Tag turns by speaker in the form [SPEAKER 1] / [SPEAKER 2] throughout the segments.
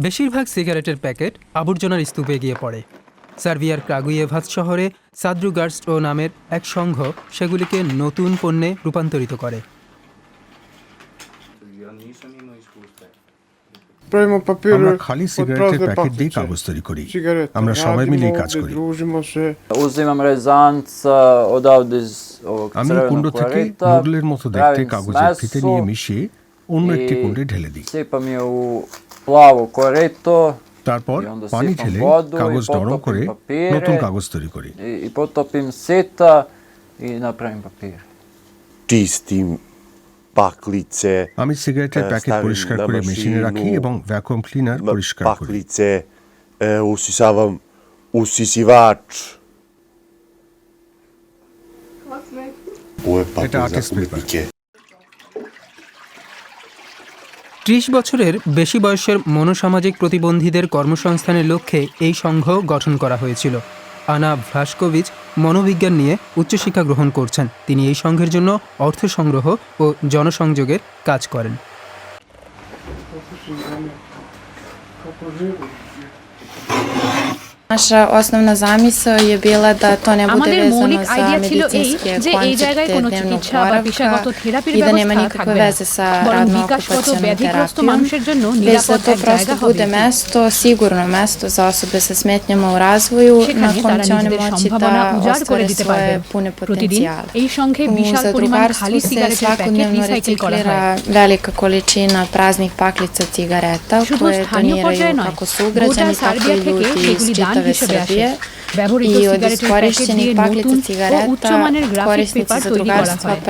[SPEAKER 1] বেশিরভাগ সিগারেটের প্যাকেট আবর্জনার স্তূপে গিয়ে পড়ে। সার্বিয়ার ক্রাগুয়েভাস শহরে সাদ্রুগার্স্টো নামের এক সংঘ সেগুলিকে নতুন পণ্যে রূপান্তরিত করে।
[SPEAKER 2] আমরা খালি সিগারেটের প্যাকেট দিয়ে কাগজ তৈরি করি। আমরা সবাই মিলে কাজ করি। আমি কুণ্ড থেকে নুডলের মতো দেখতে কাগজের ফিতে নিয়ে মিশিয়ে অন্য একটি কুণ্ডে ঢেলে দিই। তারপর পানি ঢেলে কাগজ নরম করে নতুন কাগজ তৈরি করি। আমি সিগারেটের প্যাকেট পরিষ্কার করে মেশিনে রাখি এবং ভ্যাকুয়াম ক্লিনার পরিষ্কার করি। এটা আর্টিস্ট পেপার।
[SPEAKER 1] ৩০ বছরের বেশি বয়সের মনোসামাজিক প্রতিবন্ধীদের কর্মসংস্থানের লক্ষ্যে এই সংঘ গঠন করা হয়েছিল। আনা ভ্লাশকোভিচ মনোবিজ্ঞান নিয়ে উচ্চশিক্ষা গ্রহণ করছেন। তিনি এই সংঘের জন্য অর্থ সংগ্রহ ও জনসংযোগের কাজ করেন।
[SPEAKER 3] আমাদের মৌলিক আইডিয়া ছিল এই যে এই জায়গায় কোনো চিকিৎসা বা পেশাগত থেরাপির ব্যবস্থা থাকবে না, বরং বিকাশগত ব্যাধিগ্রস্ত মানুষের জন্য নিরাপদ এক জায়গা হবে। সেখানে তারা নিজেদের সম্ভাবনা উজাড় করে দিতে পারবে। প্রতিদিন এই সংঘে বিশাল পরিমাণ খালি সিগারেটের প্যাকেট রিসাইকেল করা হয়। শুধু স্থানীয় পর্যায়ে নয়, গোটা সার্বিয়া থেকে সেগুলি দান হিসেবে আসে। ব্যবহৃত সিগারেটের প্যাকেট দিয়ে নতুন ও উচ্চমানের গ্রাফিক পেপার তৈরি করা হয়।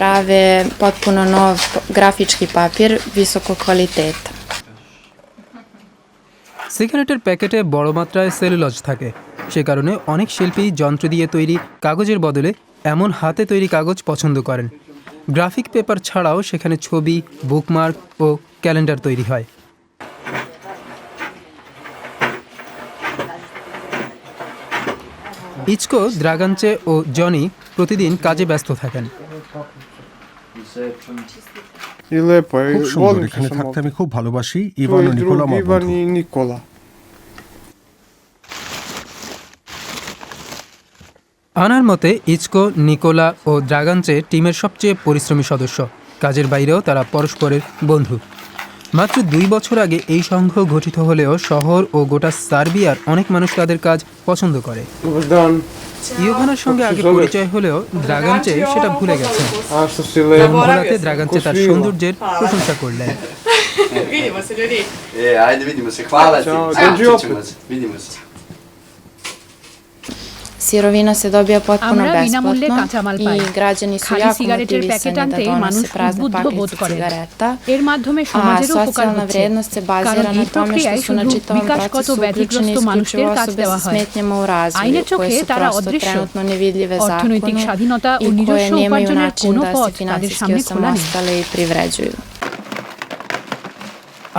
[SPEAKER 1] সিগারেটের প্যাকেটে বড় মাত্রায় সেলুলোজ থাকে। সে কারণে অনেক শিল্পী যন্ত্র দিয়ে তৈরি কাগজের বদলে এমন হাতে তৈরি কাগজ পছন্দ করেন। গ্রাফিক পেপার ছাড়াও সেখানে ছবি, বুকমার্ক ও ক্যালেন্ডার তৈরি হয়। ইচকো, দ্রাগাঞ্চে ও জনি প্রতিদিন কাজে ব্যস্ত থাকেন।
[SPEAKER 2] খুব সুন্দর, এখানে থাকতে আমি খুব ভালোবাসি। ইভান ও নিকোলা আমার বন্ধু।
[SPEAKER 1] আনার মতে ইচকো, নিকোলা ও দ্রাগাঞ্চে টিমের সবচেয়ে পরিশ্রমী সদস্য। কাজের বাইরেও তারা পরস্পরের বন্ধু। মাত্র ২ বছর আগে এই সংঘ গঠিত হলেও শহর ও গোটা সার্বিয়ার অনেক মানুষ তাদের কাজ পছন্দ করে। ইয়োভানার সঙ্গে আগে পরিচয় হলেও দ্রাগাঞ্চে সেটা ভুলে গেছেন। ভোলাতে দ্রাগাঞ্চে তার সৌন্দর্যের প্রশংসা করলেন।
[SPEAKER 3] আমরা বিনামূল্যে কাঁচামাল পাই। খালি সিগারেটের প্যাকেট আনতে মানুষ উদ্বুদ্ধ বোধ করে। এর মাধ্যমে সমাজেরও উপকার হচ্ছে, কারণ এই প্রক্রিয়ায় শুধু বিকাশগত ব্যাধিগ্রস্ত মানুষদের কাজ দেওয়া হয়। আইনের চোখে তারা অদৃশ্য। অর্থনৈতিক স্বাধীনতা ও নিজস্ব উপার্জনের কোনো পথ তাদের সামনে খোলা নেই।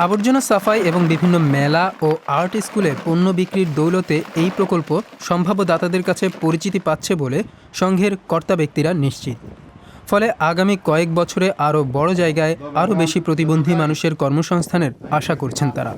[SPEAKER 1] আবর্জনা সাফাই এবং বিভিন্ন মেলা ও আর্ট স্কুলে পণ্য বিক্রির দৌলতে এই প্রকল্প সম্ভাব্য দাতাদের কাছে পরিচিতি পাচ্ছে বলে সংঘের কর্তা ব্যক্তিরা নিশ্চিত। ফলে আগামী কয়েক বছরে আরও বড় জায়গায় আরও বেশি প্রতিবন্ধী মানুষের কর্মসংস্থানের আশা করছেন তারা।